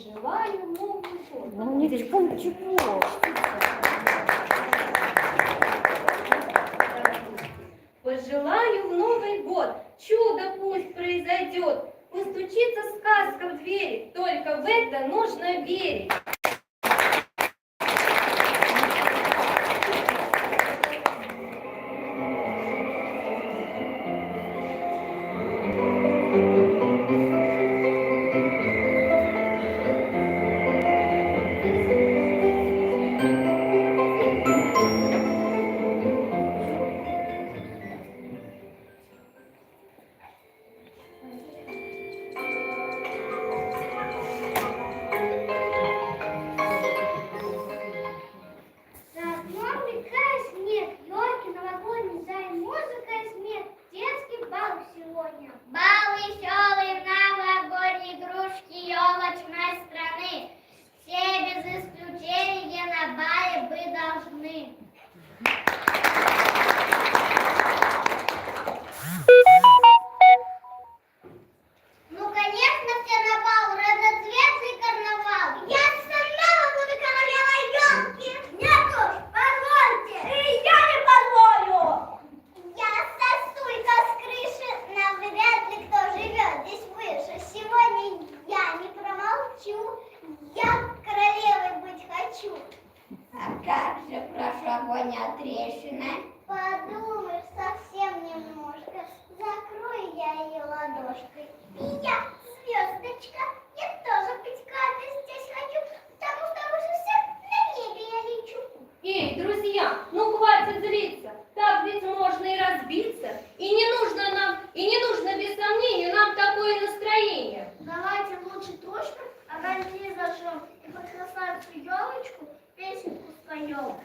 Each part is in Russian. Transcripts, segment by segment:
Пожелаю Новый год. Ну, не чего. Пожелаю в Новый год, чудо пусть произойдет, постучится сказка в двери, только в это нужно верить. Бал веселый в новогодней игрушки елочной страны. Все без исключения на бале вы должны. Ну, конечно, все на бал, разноцветный карнавал. Я сама буду королевой елки. Нет уж, позвольте. И я не позволю. Я сосулька с крыши, навряд ли кто живет здесь выше. Сегодня я не промолчу, я королевой быть хочу. А как же прошлогодняя трещина? Подумаешь, совсем немножко. Закрою я ее ладошкой. И я, звездочка, я тоже быть кадры здесь хочу, потому что выше всех на небе я лечу. Эй, друзья, ну хватит злиться, так ведь можно и разбиться. И не нужно без сомнения нам такое настроение. Давайте лучше точно организуем и под красавицу елочку песенку споем.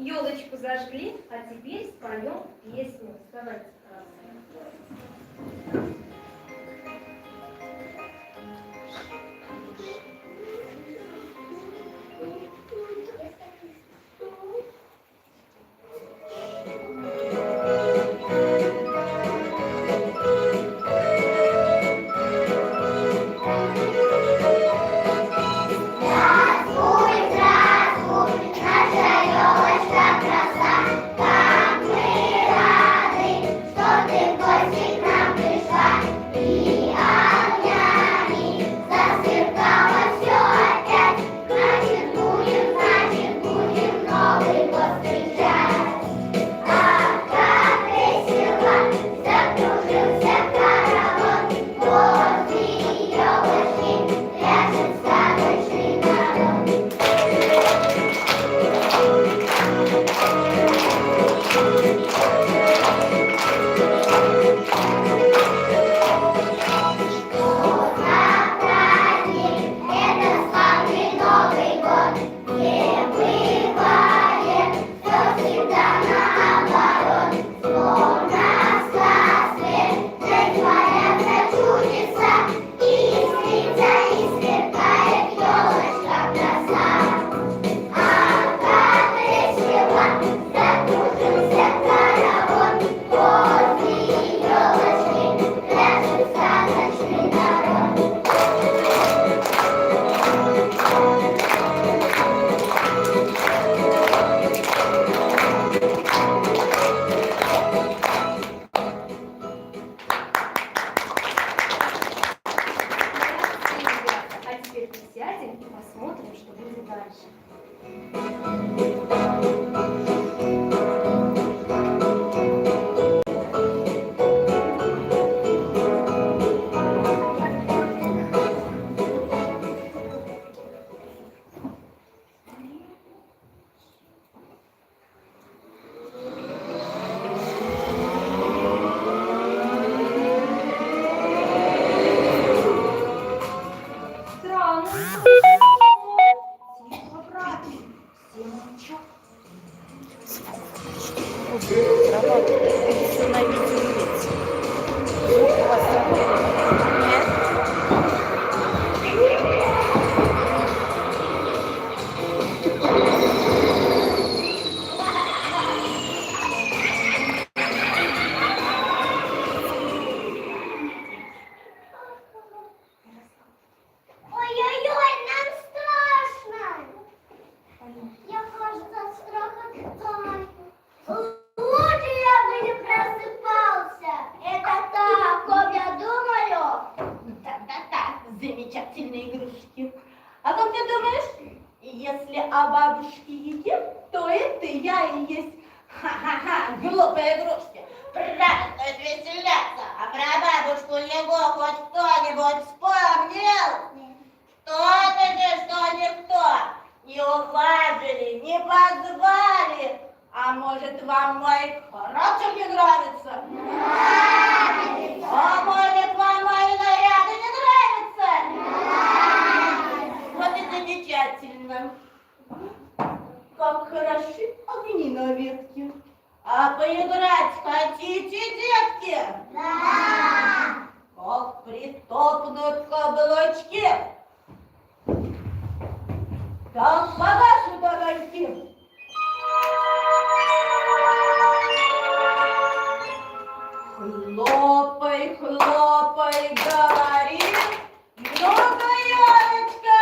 елочку зажгли, а теперь споем песню. Давайте. Сядем и посмотрим, что будет дальше. Странно. Тихо, брат. Все молчат. Ой-ой-ой, нам страшно. Я, кажется, от страха таю. Лучше я бы не просыпался. Это так, как я думаю. Да-да-да, замечательные игрушки. А как ты думаешь, если о бабушке едим, то это я и есть. Ха-ха-ха, глупые игрушки. Правда, стоит веселяться. А про бабушку его хоть кто-нибудь вспомнил? Что ты, что никто? Не уважили, не позвали. А может, вам мой характер не нравится? А может, вам мои наряды не нравятся? Вот и замечательно. Как хороши огни на ветке. А поиграть хотите, детки? Да. Как притопнут каблучки. Так погашут огоньки. Хлопай, хлопай, говори, ну-ка, Яночка,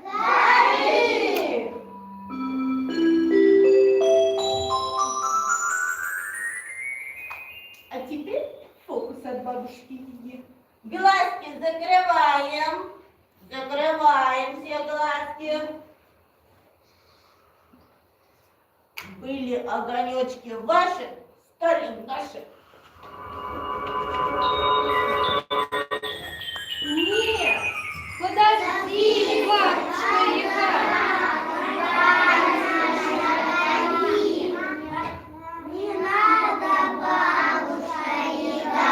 говори. А теперь фокус от бабушки Яги. Глазки закрываем, закрываем все глазки. Были огонечки ваши, стали наши. Нет, подожди, бабушка Яга. Не надо, бабушка Яга,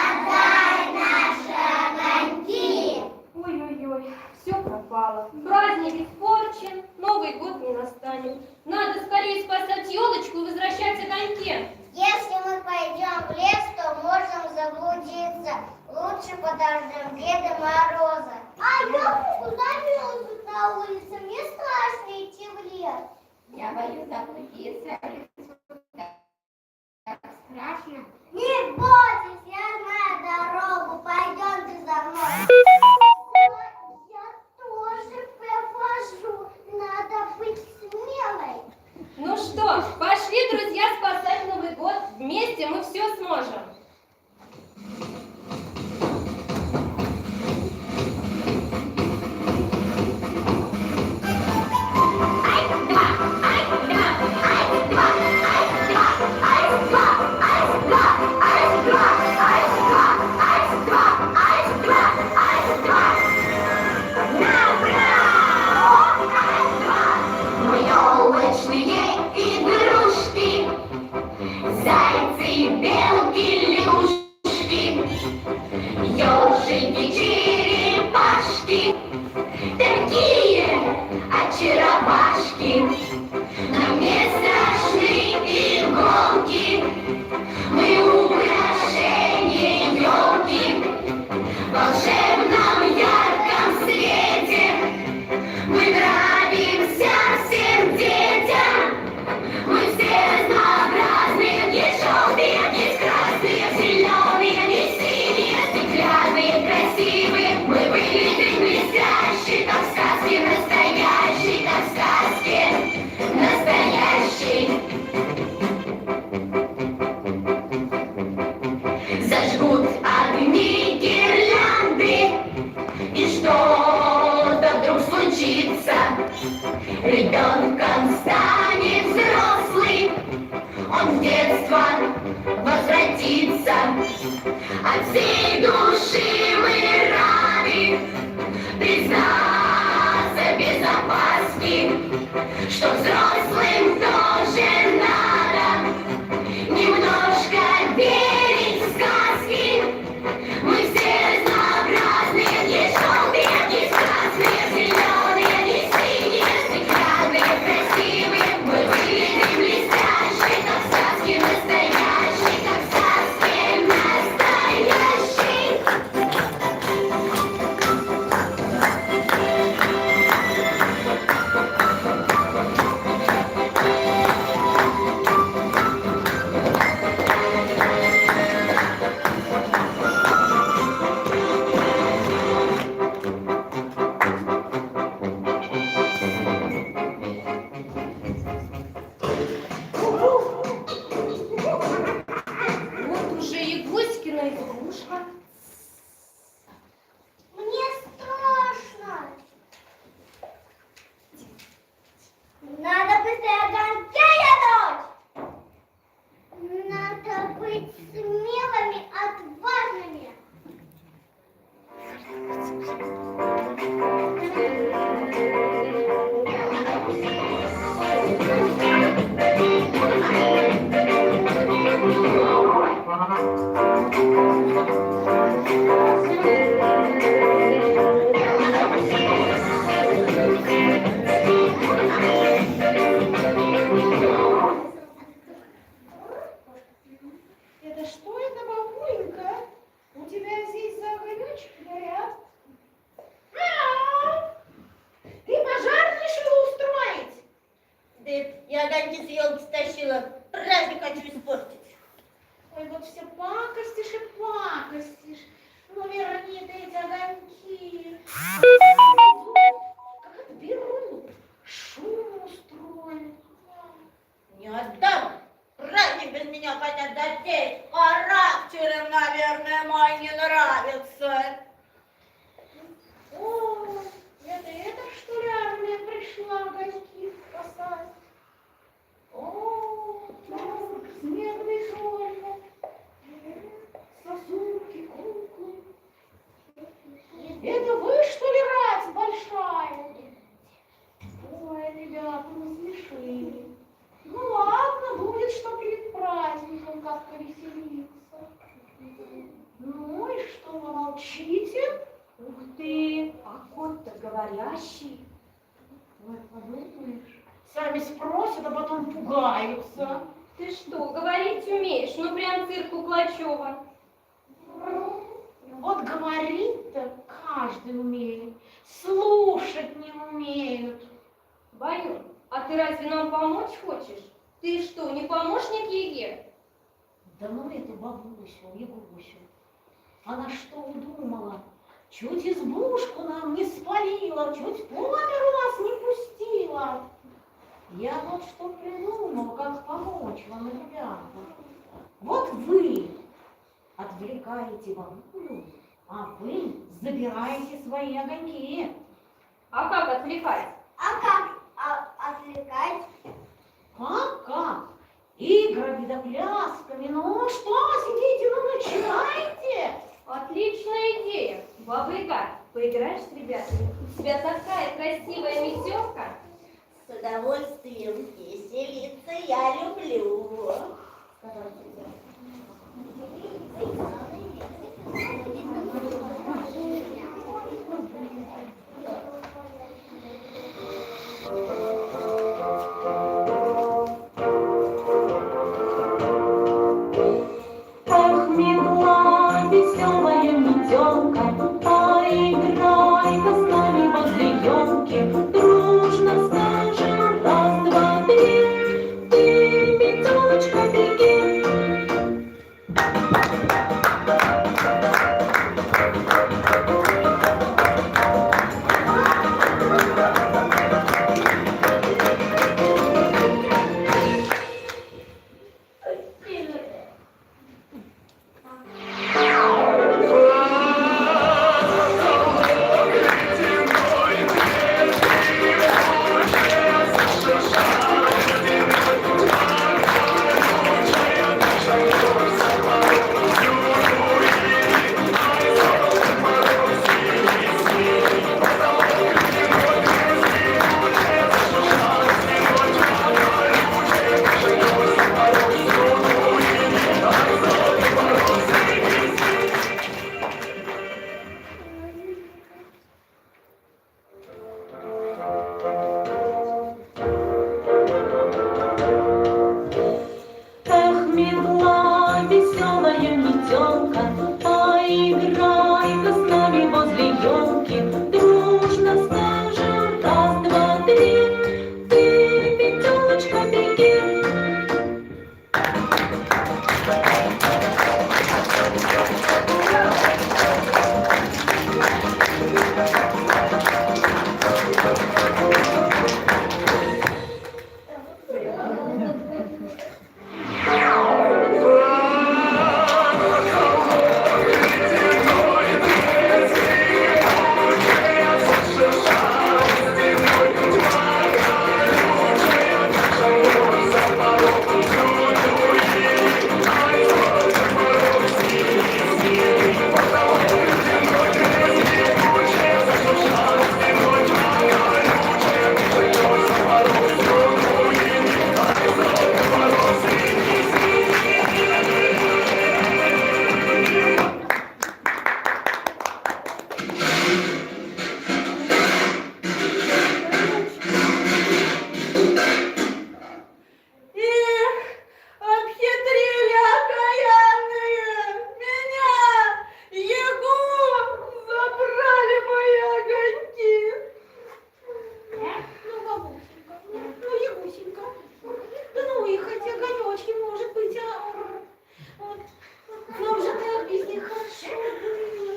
отдай наши огоньки. Ой-ой-ой, все пропало. Праздник испорчен, Новый год не настанет. Надо скорее спасать елочку и возвращаться к Аньке. Если мы пойдем в лес, то можем заблудиться. Лучше подождем Деда Мороза. А елку замерзнут на улице. Мне страшно идти в лес. Я боюсь заблудиться. Так страшно. Не бойтесь, я знаю дорогу. Пойдемте за мной. Я тоже провожу. Надо быть смелой. Ну что, пошли, друзья, спасать Новый год. Вместе мы все сможем. Елочные игрушки, зайцы, белки, лягушки, ежики, черепашки, такие очаровашки. Нам не страшны иголки, мы украшение елки. В волшебном ярком свете мы нравимся всем детям. Мы все разнообразные, есть желтые, есть красные, зеленые, есть синие, стеклянные, красивые. Мы выглядим блестяще, как в сказке настоящей, как в сказке настоящей. Зажгут огни гирлянды, и что-то вдруг случится. Ребенком станет взрослый, он в детство возвратится. От всей души мы рады признаться без опаски, что взрослым тоже надо немножко верить в сказки. Мы все разнообразные, есть желтые, есть красные, зеленые, есть синие, стеклянные, красивые. Мы выглядим блестяще, как в сказке настоящей, как в сказке настоящей. Вот уже и Гуськина игрушка. Мне страшно. Надо быстрее Гантея дочь. Надо быть смелыми, отважными. Это что это, бабуленька? У тебя здесь огонечки горят? Мяу! Ты пожар решила устроить? Да я огоньки с елки стащила, праздник хочу испортить. Ой, вот все пакостишь и пакостишь. Ну, верни ты эти огоньки. Как это берут? Шум устроят. Не отдам. Праздник без меня хотят затеять. Характером, наверное, мой не нравится. О, это что ли армия пришла огоньки спасать? О, снежный шольник, сосульки, куклы. Это вы, что ли, рать большая? Ой, ребята, насмешили. Ну ладно, будет что перед праздником как-то веселиться. Ну и что вы молчите? Ух ты, а кот-то говорящий. Ой, подумаешь. Все Сами спросят, а потом пугаются. Ты что, говорить умеешь? Ну прям цирк Куклачева. Вот говорить-то каждый умеет, слушать не умеют. Баюн, а ты разве нам помочь хочешь? Ты что, не помощник Еге? Да ну эту бабусю, Егусю, она что удумала? Чуть избушку нам не спалила, чуть по миру нас не пустила. Я вот что придумал, как помочь вам, ребята. Вот вы отвлекаете бабулю, а вы забираете свои огоньки. А как отвлекать? А как отвлекать? Как? Играми да плясками. Ну что, сидите, ну начинайте. Отличная идея. Баба-Яга, поиграешь с ребятами? У тебя такая красивая метелка. С удовольствием веселиться я люблю. Ах, мила, веселая метелка, поиграй-ка с нами возле елки. Дружно скажем раз, два, три, ты, метелочка, беги. Эх, мила, веселая метелка, поиграй-ка с нами возле елки. Дружно скажем раз, два, три, ты, метелочка, беги. Обхитрили окаянные! Меня, Егу, забрали мои огоньки! Ну, бабусенька, ну, Егусенька, да ну и хоть огонечки, может быть, вот, нам же так без них хорошо было.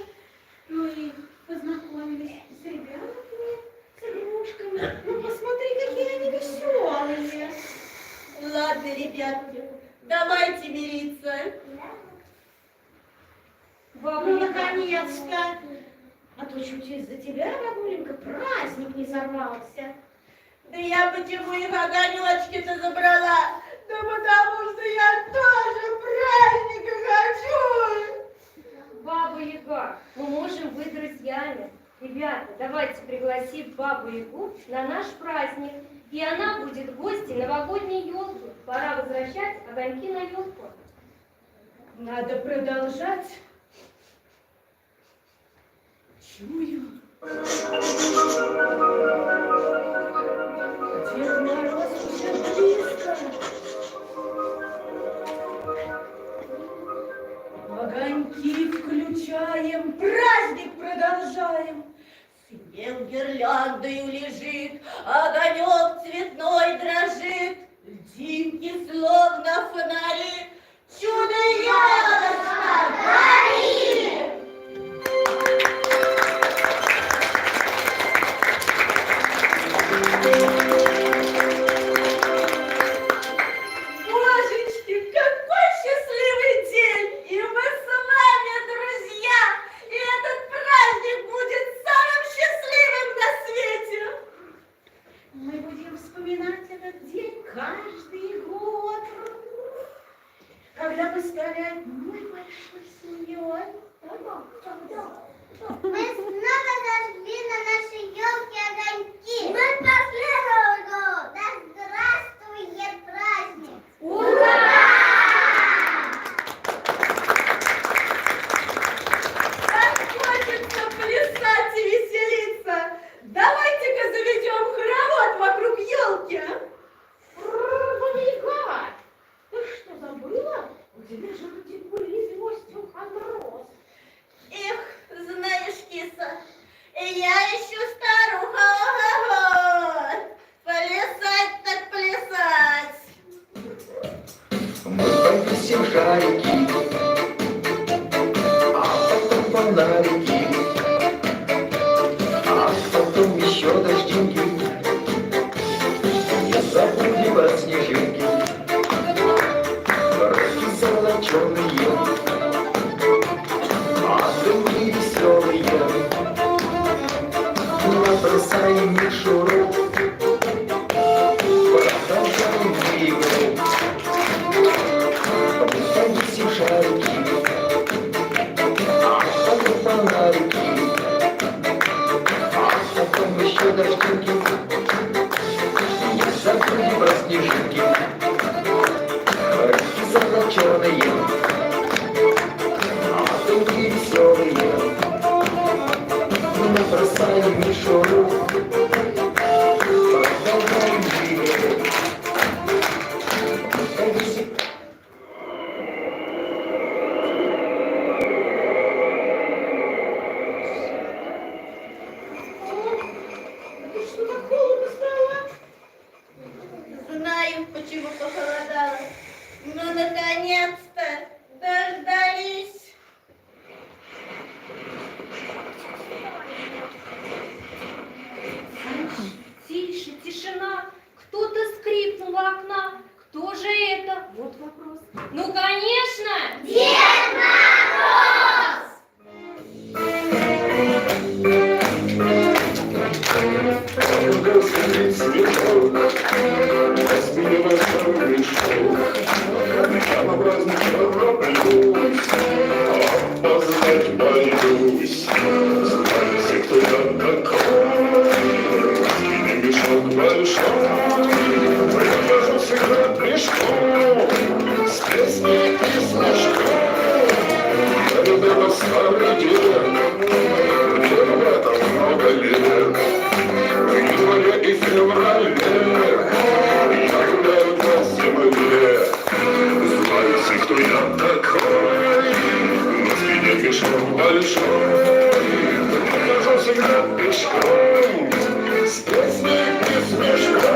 Ну и познакомились с ребятами, с игрушками. Ну, посмотри, какие они веселые. Ладно, ребятки, давайте мириться. Ну, наконец-то! А то чуть из-за тебя, бабуленька, праздник не сорвался. Да я почему их огонечки-то забрала? Да потому что я тоже праздника хочу. Баба-Яга, мы можем быть друзьями. Ребята, давайте пригласим Бабу-Ягу на наш праздник. И она будет гостьей новогодней елки. Пора возвращать огоньки на елку. Надо продолжать. Чую. Дед Мороз гирляндою лежит, огонек цветной дрожит, льдинки словно фонари, чудо-ягодка гори! Божечки, какой счастливый день! И мы с вами, друзья! И этот праздник будет самым счастливым на свете! Мы будем вспоминать этот день каждый год, когда мы стали одной большой семьей. Мы снова зажгли на нашей елке огоньки. Мы последовали. Да здравствует праздник. Как хочется плясать и веселиться! Давайте-ка заведем хоровод вокруг елки! Ванилька, ты что, забыла? У тебя же вроде были звездюк-андрос. Эх, знаешь, киса, я еще старуха, ого-го! Плясать так плясать! Мы повесим шарики, а потом фонарики, а потом еще дождинки. Не забудем про снежинки, руки золоченые, а дымки веселые. Набросаем мишуру, продолжаем игру. Повесим шарики, а потом фонарики, а потом еще дождинки. Не забудем про снежинки, руки золоченые, а дымки веселые. Набросаем мишуру, продолжаем игру. Повесим. Ты что, так холодно стало? Знаю, почему похолодало. Но наконец-то дождались. Тише, тишина. Кто-то скрипнул у окна. Кто же это? Вот вопрос. Ну, конечно! Дед Мороз! Гасит снежок, распиливая мешок, прямо праздник тороплюсь, опознать боюсь. Знаете, кто я такой? И мешок большой, прихожу всегда пешком, с песней и смешком. Я люблю старый дед, ребята много лет. В январе и феврале я гуляю по земле. Знаете, кто я такой? На спине мешок большой, прихожу всегда пешком, с песней и смешком.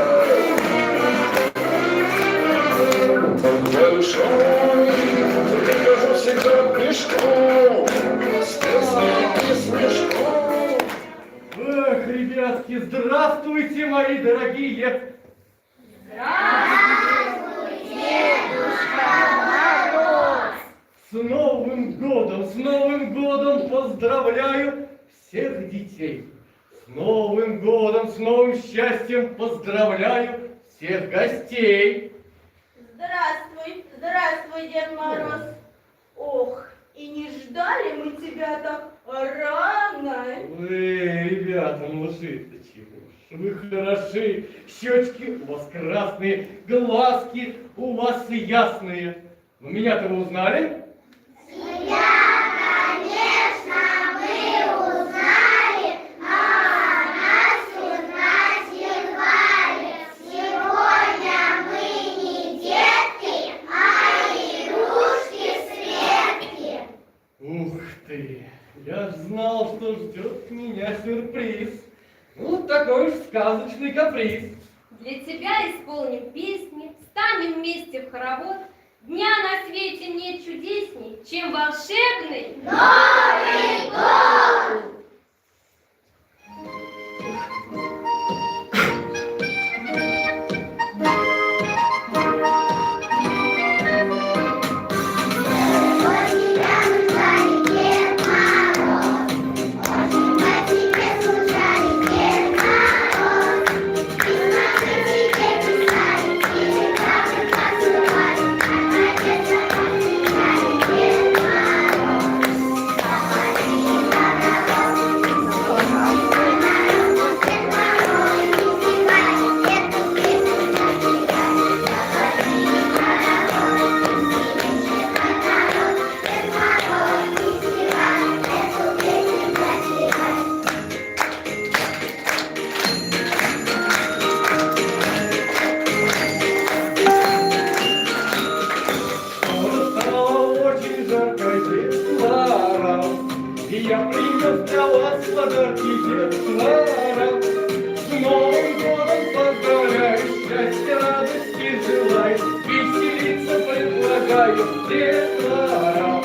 Большой, прихожу всегда пешком, с песней и смешком. Эх, ребятки, здравствуйте, мои дорогие! С Новым годом поздравляю всех детей! С Новым годом, с новым счастьем поздравляю всех гостей! Здравствуй, здравствуй, Дед Мороз. Ох, и не ждали мы тебя так рано. Ребята, ну вы-то чего ж? Вы хороши, щечки у вас красные, глазки у вас ясные. Ну меня-то вы узнали? Ух ты, я ж знал, что ждет меня сюрприз. мой сказочный каприз. Для тебя исполним песни, станем вместе в хоровод. Дня на свете нет чудесней, чем волшебный Новый год! Я принес для вас подарки детствора. С Новым годом поздравляю, счастья, радости желаю, веселиться предлагаю детвора.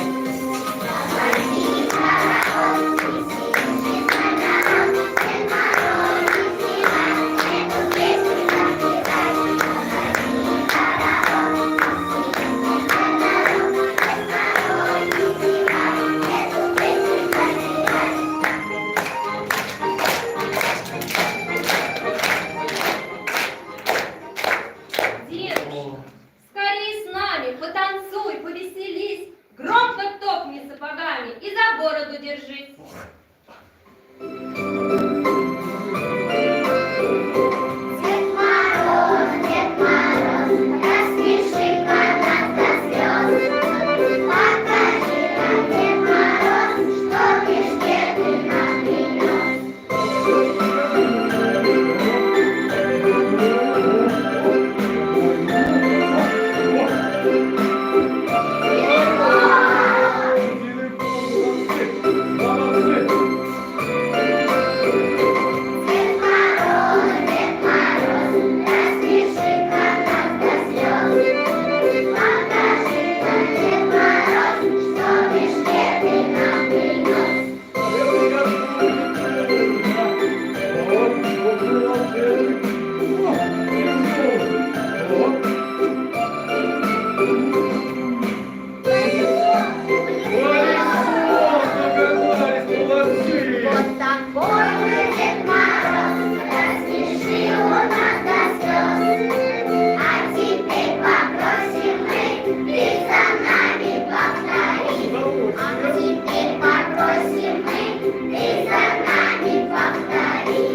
Дедушка, скорей с нами, потанцуй, повеселись, громко топни сапогами и за бороду держись. Дед Мороз, рассмеши-ка нас до слез. Покажи нам, Дед Мороз, что везде ты нам принес. Дед Мороз, рассмеши-ка нас до слез. Покажи нам, Дед Мороз, что везде ты нам принес. Вот такой же Дед Мороз, рассмеши у нас до слез. А теперь попросим мы, ты за нами повтори. А теперь попросим мы, ты за нами повтори.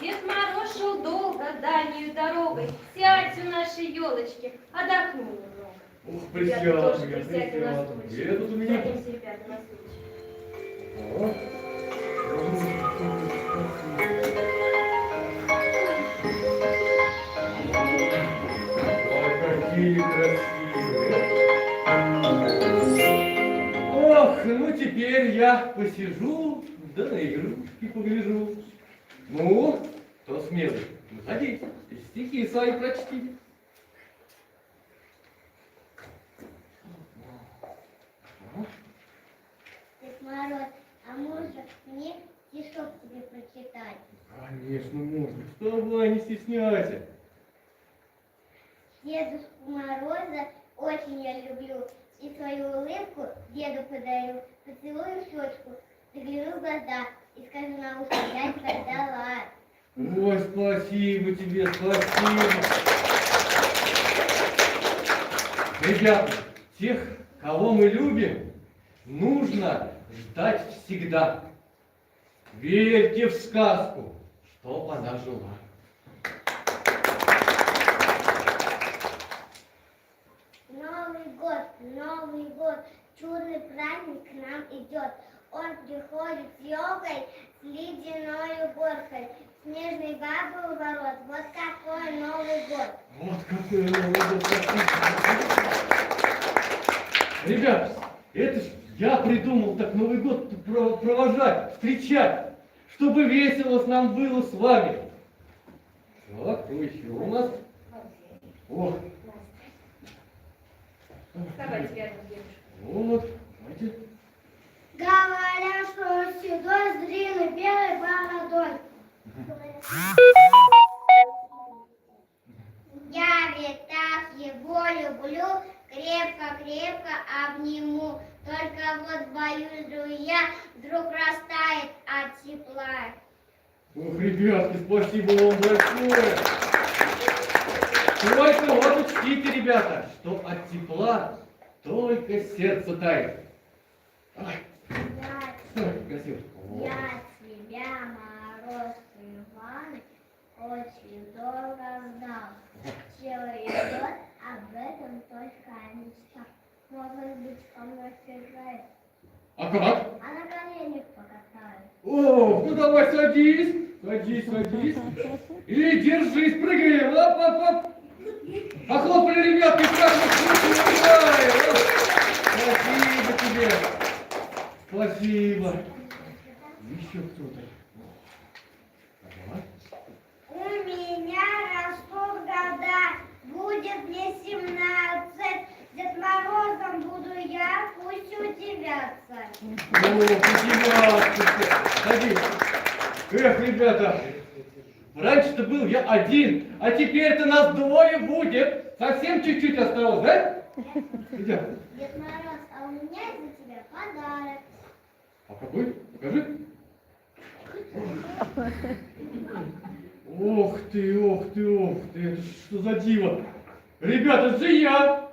Дед Мороз шел долго, дальнюю дорогой. Сядь у нашей елочки, отдохни немного. Ух, Ребята, присядь, тоже я присядьте на присяду. стульчик. Где тут у меня? Садимся, ребята, на стульчик. О. Ой, какие красивые. Ох, ну теперь я посижу, да на игрушки погляжу. Ну, кто смелый, выходите, и стихи свои прочтите. Дед Мороз, а можно мне стишок тебе прочитать? Конечно, можно. Вставай, не стесняйся. Дедушку Мороза очень я люблю, и свою улыбку деду подарю. Поцелую в щечку, загляну в глаза и скажу на ухо, я тебя ждала. Ой, спасибо тебе, спасибо. Ребята, тех, кого мы любим, нужно ждать всегда. Верьте в сказку, чтоб она жила. Новый год, чудный праздник к нам идет. Он приходит с елкой, с ледяной горкой, снежной бабой у ворот. Вот какой Новый год. Вот какой Новый год. Ребят, это ж я придумал так Новый год провожать, встречать, чтобы весело нам было с вами. Так, что еще у нас? О, Вставайте рядом, девушка. вот, давайте. Говорят, что он седой, с длинной белой бородой. Я ведь так его люблю, крепко-крепко обниму. Только вот боюсь, друзья, вдруг растает от тепла. Ох, ребятки, спасибо вам большое. Только вот учтите, ребята, что от тепла только сердце тает. Давай. Ой, красиво. Вот. Я тебя, Мороз Иван, очень долго ждал. Целый год об этом только мечтал. Может быть, со мной сыграет, А как? а на коленях покатает. О, ну давай садись, садись. И держись, прыгаем. Оп. Похлопали, ребятки, как мы играем. Спасибо тебе. Спасибо. Еще кто-то. Ага. У меня растут года, будет мне 17. Дед Морозом буду я, пусть удивятся. О, удивляться. Садись. Эх, ребята, раньше-то был я один, а теперь-то нас двое будет. Совсем чуть-чуть осталось, да? Идем. Дед Мороз, а у меня для тебя подарок. А какой? Покажи. Ох ты, это что за диво? Ребята, это же я!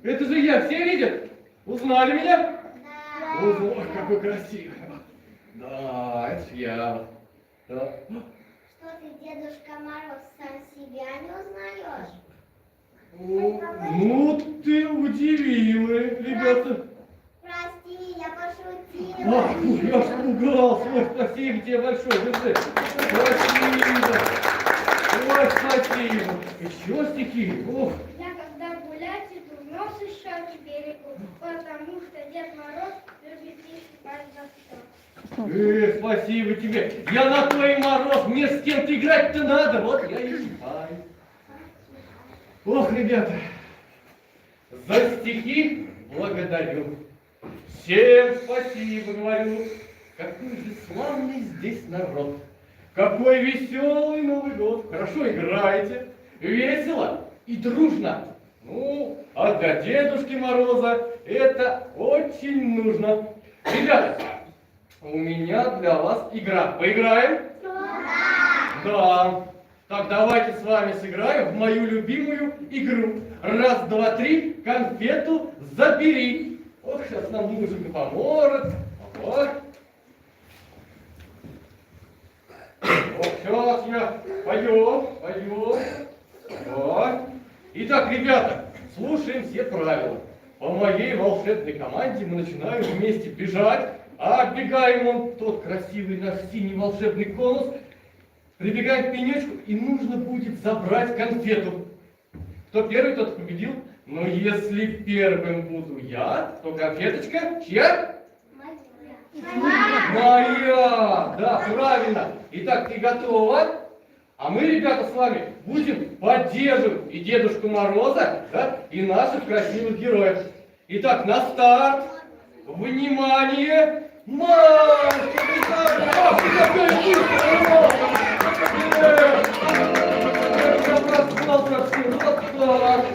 Это же я, все видят? Узнали меня? Да. Ох, какой красивый. Да, это ж я. Да. Что ты, Дедушка Мороз, сам себя не узнаешь? О, ну ты удивила, ребята. Прости, я пошутила. Ах, я испугался. Ой, спасибо тебе большое, держи. Спасибо. Ой, спасибо. Еще стихи. Ох. Я когда гулять иду, нос еще к берегу, потому что Дед Мороз любит спать за все. Спасибо тебе. Я на то и Мороз. Мне с кем-то играть-то надо. Вот я и играю. Ох, ребята, за стихи благодарю. Всем спасибо, говорю. Какой же славный здесь народ. Какой веселый Новый год. Хорошо играете, весело и дружно. Ну, а для Дедушки Мороза это очень нужно. Ребята, у меня для вас игра. Поиграем? Да. Так, давайте с вами сыграем в мою любимую игру. Раз, два, три, конфету забери. Ох, сейчас нам музыка поможет. Вот. Вот, сейчас я пою. Вот. Итак, ребята, слушаем все правила. По моей волшебной команде мы начинаем вместе бежать, а отбегаем он тот красивый наш синий волшебный конус. Прибегаем к пенечку, и нужно будет забрать конфету. Кто первый, тот победил. Но если первым буду я, то конфеточка чья? Моя! Да, правильно. Итак, ты готова? А мы, ребята, с вами будем поддерживать и Дедушку Мороза, да, и наших красивых героев. Итак, на старт. Внимание! Марш! Ах, ты какой быстрый! Я проспал совсем. Вот так.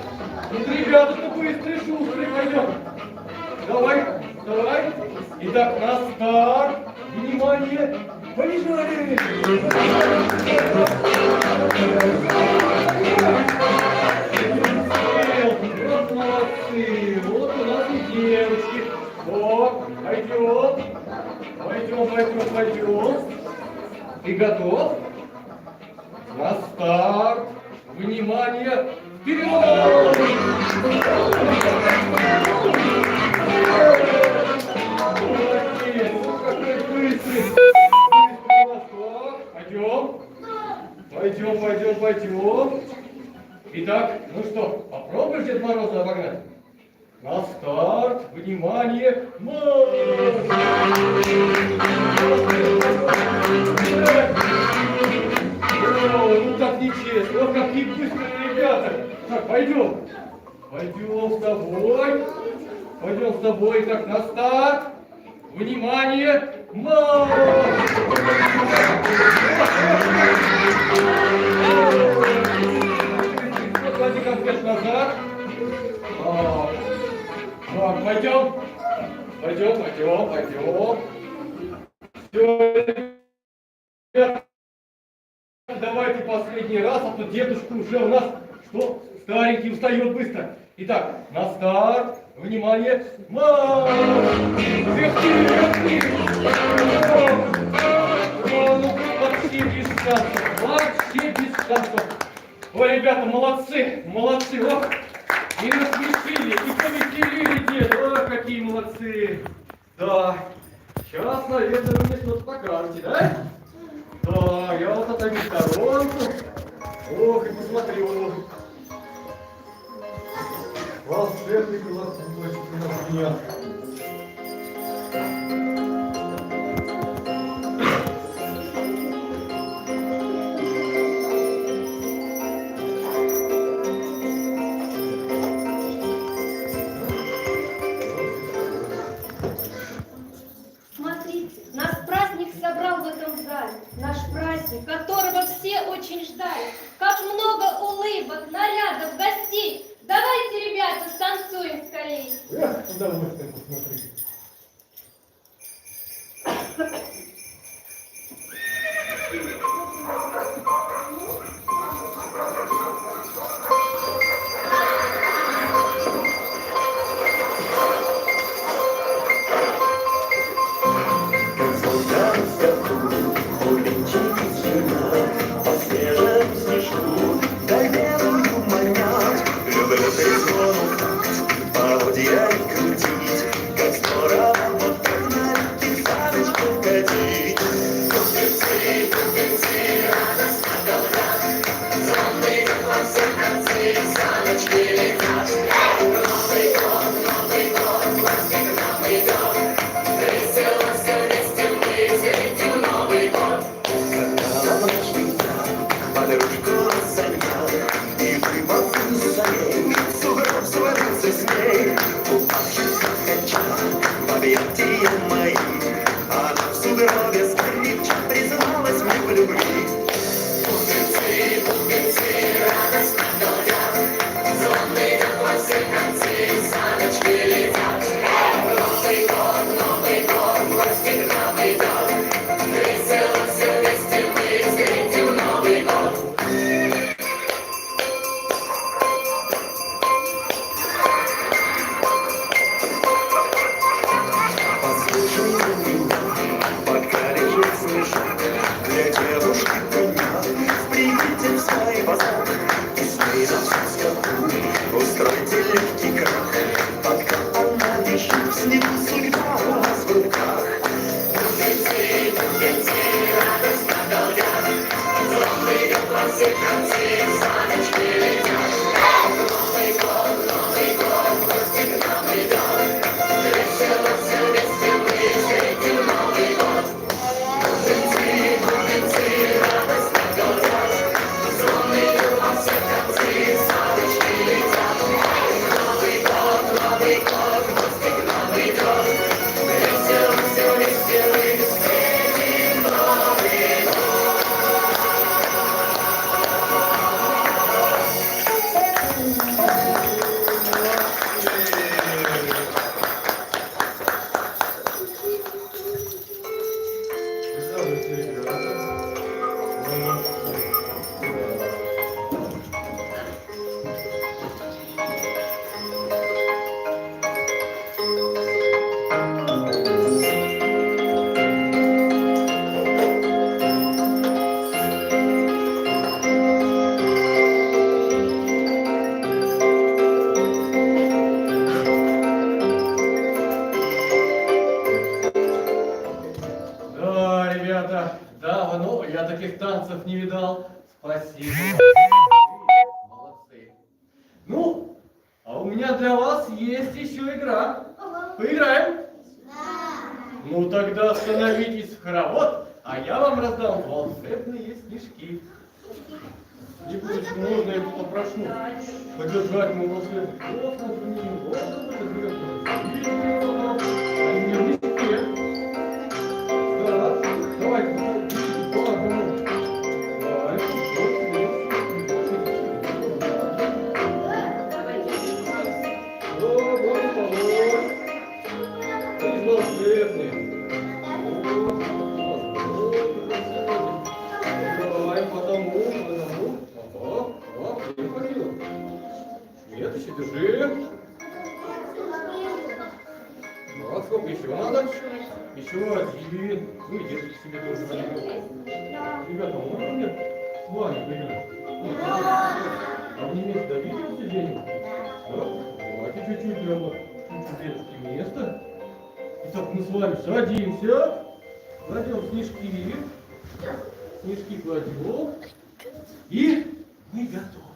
Вот, ребята, быстрый, шустрый, пойдем. Давай. Итак, на старт. Вот молодцы, вот у нас и девочки. Вот, пойдем, пойдем. Ты готов? На старт. Внимание, вперед! Молодец, ну какой быстрый. Пойдем. Итак, ну что, попробуешь Дед Мороза обогнать? На старт, внимание, марш! О, ну так нечестно, вот какие быстрые ребята. Так, пойдем с тобой, так, на старт, внимание, марш! Клади конфет назад. Так, пойдем. Все, ребят, давайте последний раз, а то дедушка уже у нас, что, старенький, устает быстро. Итак, на старт, внимание, марш! Вверх! Ну, вообще без шансов. Ой, ребята, молодцы, ох, и насмешили, и повеселили дед, ох, какие молодцы. Да, сейчас, наверное, вы мне что-то покажете, да? Да, я вот отойду в сторонку, ох, и посмотрю. Волшебный глаз на меня. Смотрите, нас праздник собрал в этом зале. Наш праздник, которого все очень ждали. Как много улыбок, нарядов, гостей. Давайте, ребята, станцуем скорее. Эх, с удовольствием посмотри. танцев не видал. Спасибо. Молодцы. Ну, а у меня для вас есть еще игра. Поиграем? Ну тогда становитесь в хоровод, а я вам раздам волшебные снежки. Не будет можно, я попрошу подержать мой волшебный космос, да, давайте, по одному. Давай по одному. Не хватило. Нет, еще держи. Вот сколько еще надо? Еще один. Ну и держите себе тоже один. Ребята, можно мне с вами поиграть? А вы не вместе добитесь денег? Давайте чуть-чуть прямо чуть-чуть место. Итак, мы с вами садимся, кладем снежки, снежки кладем, и мы готовы.